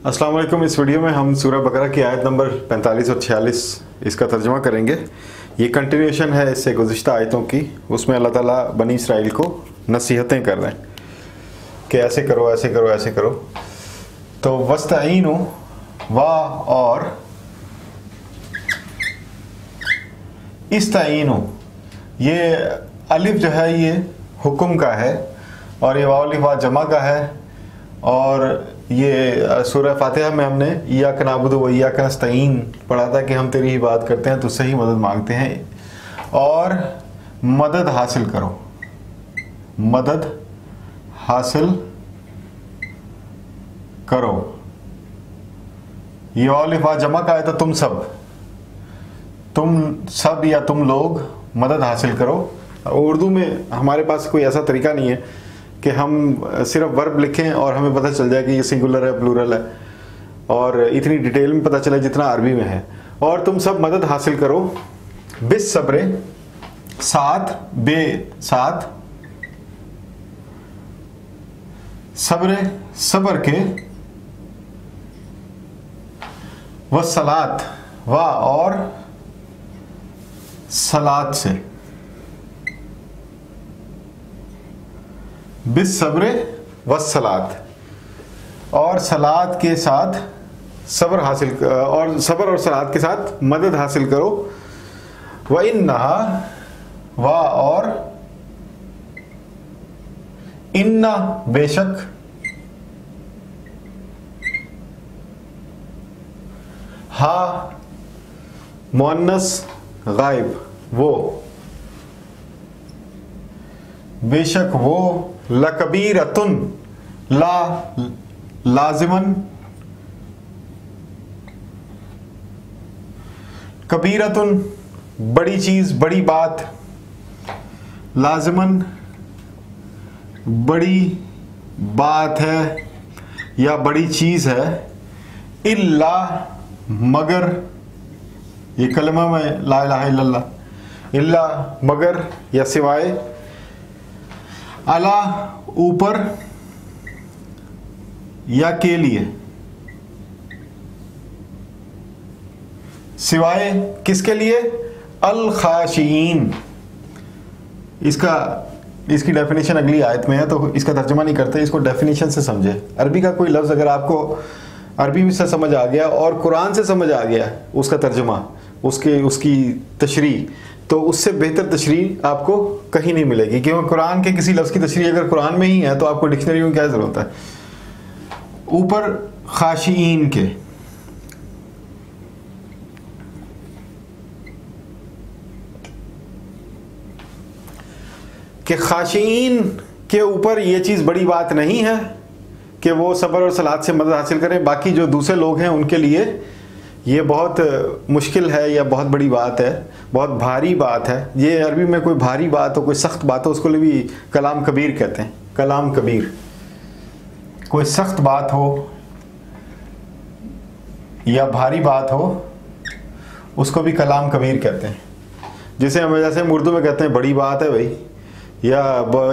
अस्सलाम वालेकुम। इस वीडियो में हम सूरह बकरा की आयत नंबर 45 और 46 इसका तर्जुमा करेंगे। ये कंटिन्यूशन है इससे गुज़िश्ता आयतों की। उसमें अल्लाह ताला बनी इसराइल को नसीहतें कर रहे हैं कि ऐसे करो, ऐसे करो, ऐसे करो। तो वस्तईनु वाह और इस्तईनु, ये अलिफ जो है ये हुक्म का है और ये वाव अलिफ वा जमा का है। और ये सूरह फातिहा में हमने इय्याका नअबुदु व इय्याका नस्तईन पढ़ा था कि हम तेरी ही बात करते हैं, तुझसे ही मदद मांगते हैं और मदद हासिल करो, मदद हासिल करो। ये अलिफ वा जमा का है तो तुम सब या तुम लोग मदद हासिल करो। उर्दू में हमारे पास कोई ऐसा तरीका नहीं है कि हम सिर्फ वर्ब लिखें और हमें पता चल जाए कि ये सिंगुलर है, प्लूरल है, और इतनी डिटेल में पता चले जितना अरबी में है। और तुम सब मदद हासिल करो बिस सब्रे, साथ साथ सब्रे सब्र के, व सलात व और सलात से, बिस सब्रे व सलात, और सलात के साथ सब्र हासिल, और सब्र और सलात के साथ मदद हासिल करो। व इन्नहा व और इन्ना बेशक, हा मुअन्नस गायब वो, बेशक वो, लकबीरतुन ला लाजिमन, कबीरतुन बड़ी चीज, बड़ी बात, लाजिमन बड़ी बात है या बड़ी चीज है, इल्ला मगर, ये कलमा में ला इलाहा इल्लल्लाह, इल्ला मगर या सिवाय, अला ऊपर या के लिए, सिवाय किसके लिए, अल खाशीन। इसकी डेफिनेशन अगली आयत में है तो इसका तर्जुमा नहीं करते, इसको डेफिनेशन से समझे। अरबी का कोई लफ्ज़ अगर आपको अरबी से समझ आ गया और कुरान से समझ आ गया उसका तर्जुमा, उसकी तशरीह, तो उससे बेहतर तशरीह आपको कहीं नहीं मिलेगी। क्योंकि कुरान के किसी लफ्ज़ की तशरीह अगर कुरान में ही है तो आपको डिक्शनरी में क्या ज़रूरत है। ऊपर खाशीन के, खाशीन के ऊपर ये चीज़ बड़ी बात नहीं है कि वो सब्र और सलात से मदद हासिल करें। बाकी जो दूसरे लोग हैं उनके लिए ये बहुत मुश्किल है या बहुत बड़ी बात है, बहुत भारी बात है। ये अरबी में कोई भारी बात हो, कोई सख्त बात हो, उसको भी कलाम कबीर कहते हैं। कलाम कबीर, कोई सख्त बात हो या भारी बात हो उसको भी कलाम कबीर कहते हैं। जिसे हम जैसे हम उर्दू में कहते हैं बड़ी बात है भाई, या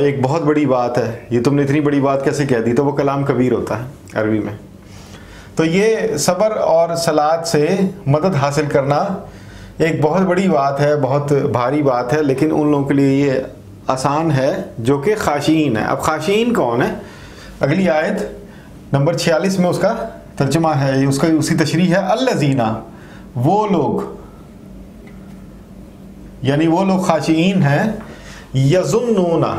एक बहुत बड़ी बात है, ये तुमने इतनी बड़ी बात कैसे कह दी, तो वो कलाम कबीर होता है अरबी में। तो ये सब्र और सलात से मदद हासिल करना एक बहुत बड़ी बात है, बहुत भारी बात है, लेकिन उन लोगों के लिए ये आसान है जो कि खाशीन है। अब खाशीन कौन है, अगली आयत नंबर 46 में उसका तर्जुमा है, उसका उसी तशरीह है। अल्लज़ीना, वो लोग, यानी वो लोग खाशीन हैं। यज़ुन्नूना,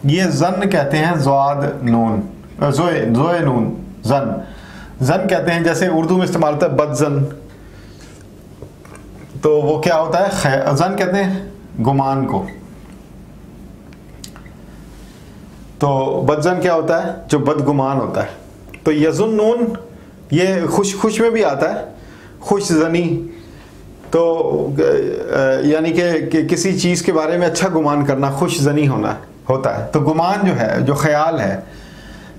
ये जन कहते हैं, ज़्वाद नून, ज़ोए नून, जन कहते हैं। जैसे उर्दू में इस्तेमाल होता है बदजन, तो वो क्या होता है, जन कहते हैं गुमान को। तो बदजन क्या होता है, जो बदगुमान होता है। तो यज़ुन्नून ये खुश में भी आता है, खुश जनी, तो यानी कि किसी चीज़ के बारे में अच्छा गुमान करना, खुश जनी होता है। तो गुमान जो है, जो ख्याल है।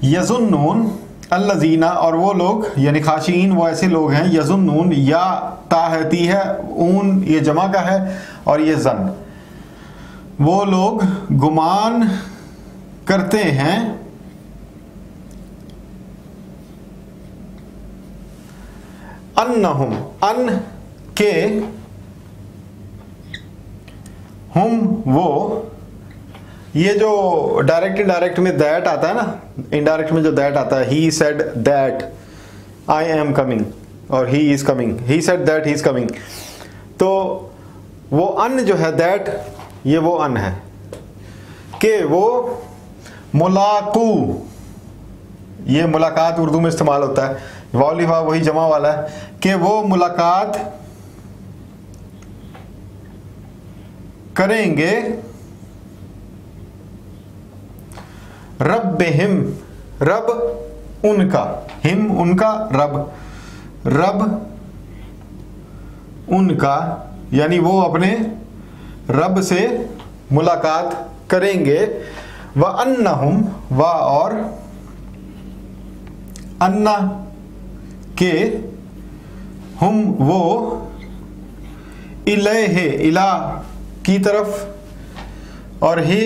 यज़ुन्नून अल्लज़ीना, और वो लोग यानी खाशीन वो ऐसे लोग हैं। यज़ुन्नून, या ताहती है, ऊन ये जमा का है, और ये जन, वो लोग गुमान करते हैं अन्नहुम, अन के, हुम वो, ये जो डायरेक्ट इनडायरेक्ट में दैट आता है ना, इनडायरेक्ट में जो दैट आता है, he said that I am coming और he is coming, he said that he is coming, तो वो अन जो है दैट, ये वो अन है कि वो मुलाकू, ये मुलाकात उर्दू में इस्तेमाल होता है, वालिफा वही जमा वाला है कि वो मुलाकात करेंगे रब्बिहिम, रब उनका, हिम उनका, रब उनका, यानी वो अपने रब से मुलाकात करेंगे। व अन्नहुम, व और अन्ना के, हुम वो, इलैहे इला की तरफ, और हे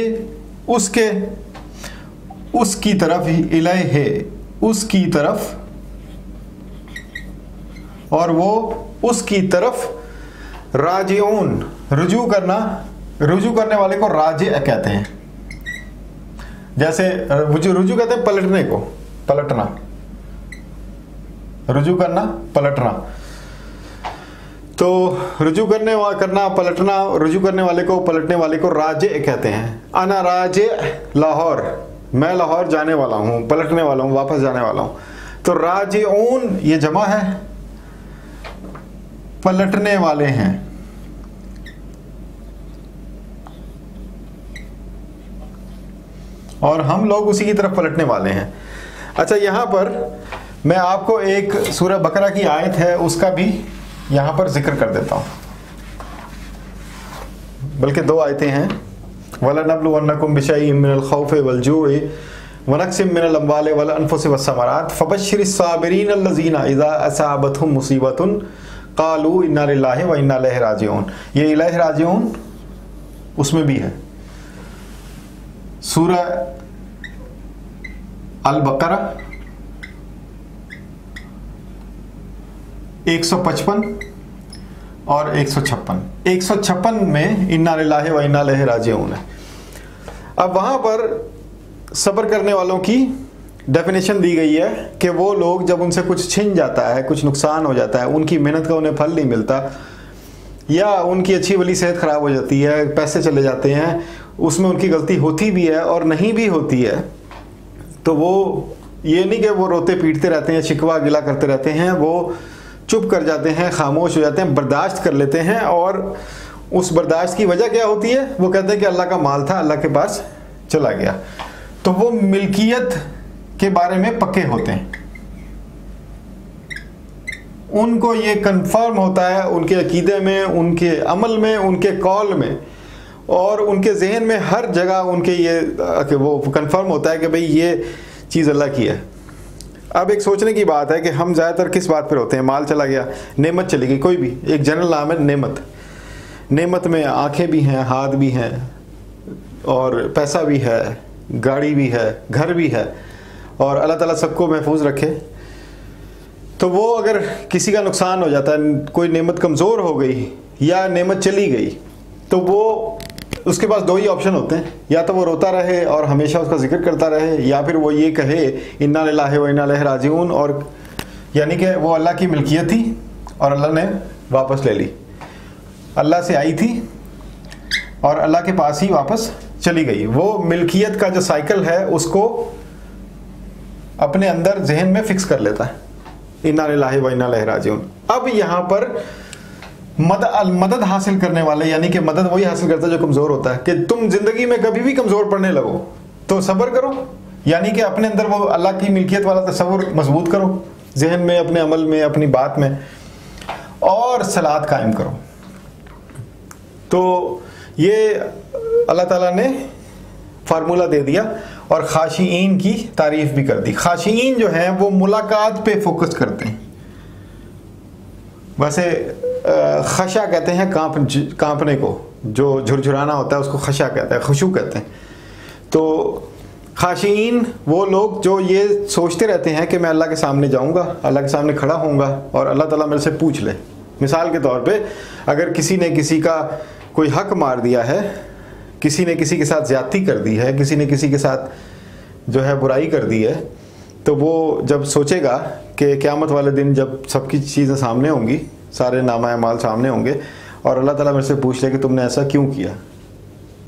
उसके, उसकी तरफ, इलैहे उसकी तरफ, और वो उसकी तरफ राजिऊन, रुजू करना, रुजू करने वाले को राजे कहते हैं। जैसे रुजू कहते हैं पलटने को, पलटना, रुजू करना, पलटना, तो रुजू करना, पलटना, रुजू करने वाले को, पलटने वाले को राजे कहते हैं। अना राजे लाहौर, मैं लाहौर जाने वाला हूँ, पलटने वाला हूँ, वापस जाने वाला हूँ। तो राजिऊन ये जमा है, पलटने वाले हैं। और हम लोग उसी की तरफ पलटने वाले हैं। अच्छा, यहां पर मैं आपको एक सूरह बकरा की आयत है उसका भी यहां पर जिक्र कर देता हूं, बल्कि दो आयतें हैं। वलनब्लुवन्नकुम बिशैइन मिनल खौफि वल जूइ व नक्सिम मिनल अम्वालि वल अनफुसि वस्समरात फबश्शिरिस साबिरीन अल्लज़ीना इज़ा असाबतहुम मुसीबतुन क़ालू इन्ना लिल्लाहि व इन्ना इलैहि राजिऊन। ये इलैहि राजिऊन उसमें भी है। सूरह अल बकरा 155 और 156, 156 में इन्ना लिल्लाहि व इन्ना इलैहि राजिऊन है। अब वहां पर सब्र करने वालों की डेफिनेशन दी गई है कि वो लोग जब उनसे कुछ छिन जाता है, कुछ नुकसान हो जाता है, उनकी मेहनत का उन्हें फल नहीं मिलता, या उनकी अच्छी वाली सेहत खराब हो जाती है, पैसे चले जाते हैं, उसमें उनकी गलती होती भी है और नहीं भी होती है, तो वो ये नहीं कि वो रोते पीटते रहते हैं, शिकवा गिला करते रहते हैं, वो चुप कर जाते हैं, खामोश हो जाते हैं, बर्दाश्त कर लेते हैं। और उस बर्दाश्त की वजह क्या होती है? वो कहते हैं कि अल्लाह का माल था, अल्लाह के पास चला गया। तो वो मिल्कियत के बारे में पक्के होते हैं, उनको ये कंफर्म होता है उनके अकीदे में, उनके अमल में, उनके कौल में और उनके जहन में, हर जगह उनके ये वो कंफर्म होता है कि भाई ये चीज़ अल्लाह की है। अब एक सोचने की बात है कि हम ज़्यादातर किस बात पर होते हैं? माल चला गया, नेमत चली गई, कोई भी एक जनरल नाम है नेमत। नेमत में आंखें भी हैं, हाथ भी हैं, और पैसा भी है, गाड़ी भी है, घर भी है, और अल्लाह ताला सबको महफूज रखे। तो वो अगर किसी का नुकसान हो जाता है, कोई नेमत कमज़ोर हो गई या नेमत चली गई, तो वो उसके पास दो ही ऑप्शन होते हैं, या तो वो रोता रहे और हमेशा उसका जिक्र करता रहे, या फिर वो ये कहे इन्ना लिल्लाहि व इन्ना इलैहि राजिऊन, और यानी कि वो अल्लाह की मिल्कियत थी और अल्लाह ने वापस ले ली, अल्लाह से आई थी और अल्लाह के पास ही वापस चली गई। वो मिल्कियत का जो साइकिल है उसको अपने अंदर जहन में फिक्स कर लेता है, इन्ना लिल्लाहि व इन्ना इलैहि राजिऊन। अब यहाँ पर मदद हासिल करने वाले, यानी कि मदद वही हासिल करता है जो कमज़ोर होता है, कि तुम जिंदगी में कभी भी कमज़ोर पड़ने लगो तो सब्र करो, यानी कि अपने अंदर वो अल्लाह की मिल्कियत वाला तसव्वुर मजबूत करो जहन में, अपने अमल में, अपनी बात में, और सलात कायम करो। तो ये अल्लाह ताला ने फार्मूला दे दिया और खाशिईन की तारीफ भी कर दी। खाशिईन जो हैं वो मुलाकात पे फोकस करते हैं। वैसे खशा कहते हैं कांपने को, जो झुरझुराना होता है उसको खशा कहते हैं, खुशू कहते हैं। तो खाशीन वो लोग जो ये सोचते रहते हैं कि मैं अल्लाह के सामने जाऊंगा, अल्लाह के सामने खड़ा होऊंगा और अल्लाह ताला मेरे से पूछ ले। मिसाल के तौर पे अगर किसी ने किसी का कोई हक मार दिया है, किसी ने किसी के साथ ज्यादती कर दी है, किसी ने किसी के साथ जो है बुराई कर दी है, तो वो जब सोचेगा कि क़यामत वाले दिन जब सबकी चीज़ें सामने होंगी, सारे नामा-ए-माल सामने होंगे और अल्लाह ताला मेरे से पूछ ले कि तुमने ऐसा क्यों किया,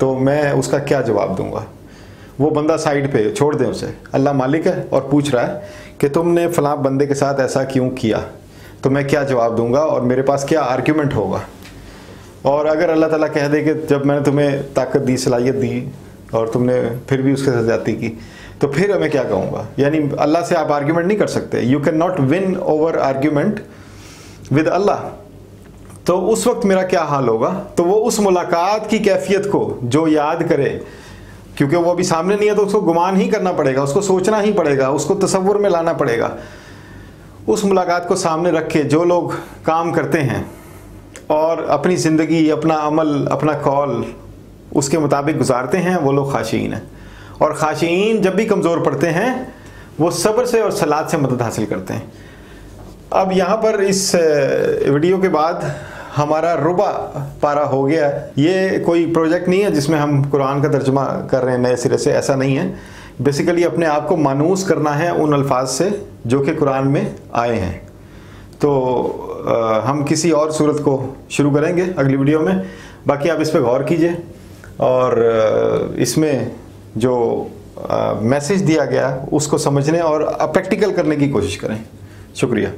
तो मैं उसका क्या जवाब दूंगा। वो बंदा साइड पे छोड़ दें उसे, अल्लाह मालिक है और पूछ रहा है कि तुमने फ़लाँ बंदे के साथ ऐसा क्यों किया, तो मैं क्या जवाब दूंगा और मेरे पास क्या आर्ग्यूमेंट होगा। और अगर अल्लाह ताला कह दे कि जब मैंने तुम्हें ताकत दी, सलाहियत दी और तुमने फिर भी उसके साथ ज्यादती की, तो फिर मैं क्या कहूँगा। यानी अल्लाह से आप आर्ग्यूमेंट नहीं कर सकते, you can not win over argument with Allah. तो उस वक्त मेरा क्या हाल होगा। तो वो उस मुलाकात की कैफियत को जो याद करे, क्योंकि वो अभी सामने नहीं है तो उसको गुमान ही करना पड़ेगा, उसको सोचना ही पड़ेगा, उसको तसव्वुर में लाना पड़ेगा। उस मुलाकात को सामने रख के जो लोग काम करते हैं और अपनी ज़िंदगी, अपना अमल, अपना कौल उसके मुताबिक गुजारते हैं, वो लोग खाशीन हैं। और खाशीन जब भी कमज़ोर पड़ते हैं वो सब्र से और सलात से मदद हासिल करते हैं। अब यहाँ पर इस वीडियो के बाद हमारा रुबा पारा हो गया है। ये कोई प्रोजेक्ट नहीं है जिसमें हम कुरान का तर्जुमा कर रहे हैं नए सिरे से, ऐसा नहीं है। बेसिकली अपने आप को मानूस करना है उन अल्फाज से जो कि कुरान में आए हैं। तो हम किसी और सूरत को शुरू करेंगे अगली वीडियो में। बाकी आप इस पर गौर कीजिए और इसमें जो मैसेज दिया गया उसको समझने और प्रैक्टिकल करने की कोशिश करें। शुक्रिया।